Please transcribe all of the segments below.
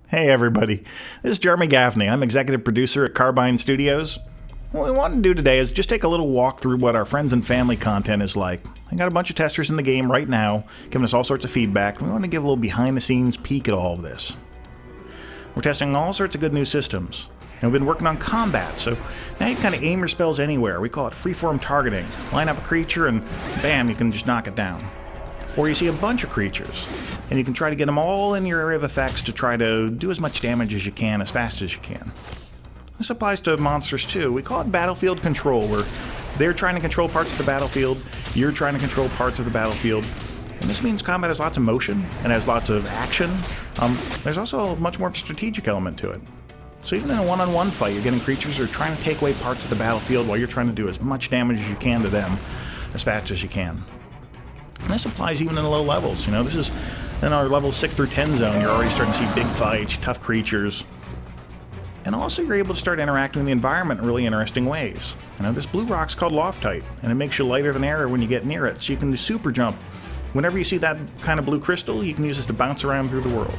Hey everybody, this is Jeremy Gaffney. I'm executive producer at Carbine Studios. What we want to do today is just take a little walk through what our friends and family content is like. I got a bunch of testers in the game right now, giving us all sorts of feedback. We want to give a little behind-the-scenes peek at all of this. We're testing all sorts of good new systems. And we've been working on combat, so now you can kind of aim your spells anywhere. We call it freeform targeting. Line up a creature and bam, you can just knock it down. Or you see a bunch of creatures, and you can try to get them all in your area of effects to try to do as much damage as you can, as fast as you can. This applies to monsters too. We call it battlefield control, where they're trying to control parts of the battlefield, you're trying to control parts of the battlefield. And this means combat has lots of motion, and has lots of action. There's also much more of a strategic element to it. So even in a one-on-one fight, you're getting creatures that are trying to take away parts of the battlefield while you're trying to do as much damage as you can to them, as fast as you can. And this applies even in the low levels. You know, this is in our level 6 through 10 zone. You're already starting to see big fights, tough creatures. And also you're able to start interacting with the environment in really interesting ways. You know, this blue rock's called Loftite, and it makes you lighter than air when you get near it. So you can do super jump. Whenever you see that kind of blue crystal, you can use this to bounce around through the world.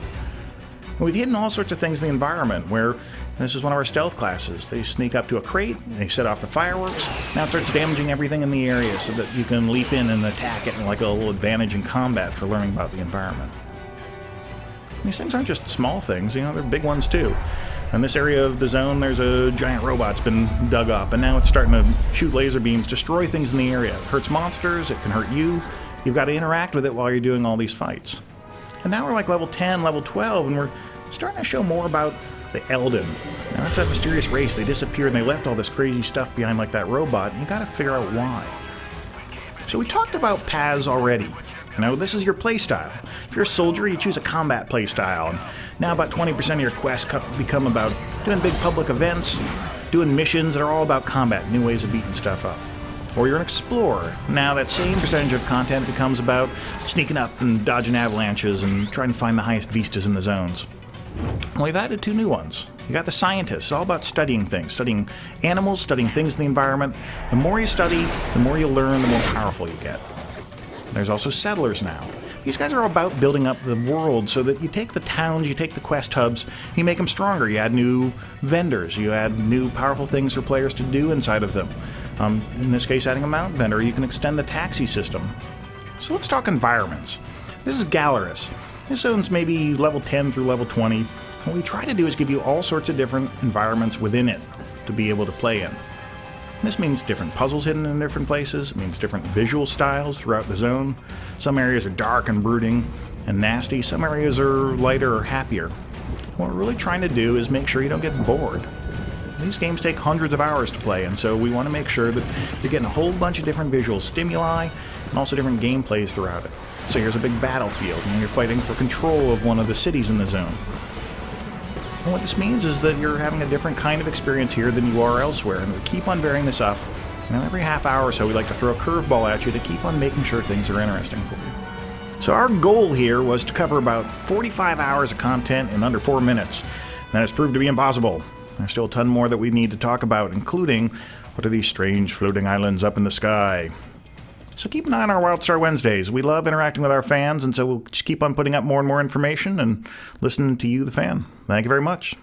And we've hidden all sorts of things in the environment where this is one of our stealth classes. They sneak up to a crate, they set off the fireworks, now it starts damaging everything in the area so that you can leap in and attack it, and like a little advantage in combat for learning about the environment. These things aren't just small things, you know, they're big ones too. In this area of the zone, there's a giant robot that's been dug up, and now it's starting to shoot laser beams, destroy things in the area. It hurts monsters, it can hurt you. You've got to interact with it while you're doing all these fights. And now we're like level 10, level 12, and we're starting to show more about the Elden. Now that's that mysterious race. They disappeared and they left all this crazy stuff behind like that robot, and you gotta figure out why. So we talked about paths already. You know, this is your playstyle. If you're a soldier, you choose a combat playstyle, and now about 20% of your quests become about doing big public events, doing missions that are all about combat, new ways of beating stuff up. Or you're an explorer. Now that same percentage of content becomes about sneaking up and dodging avalanches and trying to find the highest vistas in the zones. Well, we've added two new ones. You got the scientists, all about studying things, studying animals, studying things in the environment. The more you study, the more you learn, the more powerful you get. There's also settlers now. These guys are all about building up the world so that you take the towns, you take the quest hubs, you make them stronger. You add new vendors, you add new powerful things for players to do inside of them. In this case, adding a mount vendor, you can extend the taxi system. So let's talk environments. This is Gallerus. This zone's maybe level 10 through level 20. What we try to do is give you all sorts of different environments within it to be able to play in. This means different puzzles hidden in different places. It means different visual styles throughout the zone. Some areas are dark and brooding and nasty. Some areas are lighter or happier. What we're really trying to do is make sure you don't get bored. These games take hundreds of hours to play, and so we want to make sure that you're getting a whole bunch of different visual stimuli and also different gameplays throughout it. So here's a big battlefield, and you're fighting for control of one of the cities in the zone. And what this means is that you're having a different kind of experience here than you are elsewhere, and we keep on varying this up. You know, every half hour or so we like to throw a curveball at you to keep on making sure things are interesting for you. So our goal here was to cover about 45 hours of content in under 4 minutes. That has proved to be impossible. There's still a ton more that we need to talk about, including what are these strange floating islands up in the sky. So keep an eye on our WildStar Wednesdays. We love interacting with our fans, and so we'll just keep on putting up more and more information and listening to you, the fan. Thank you very much.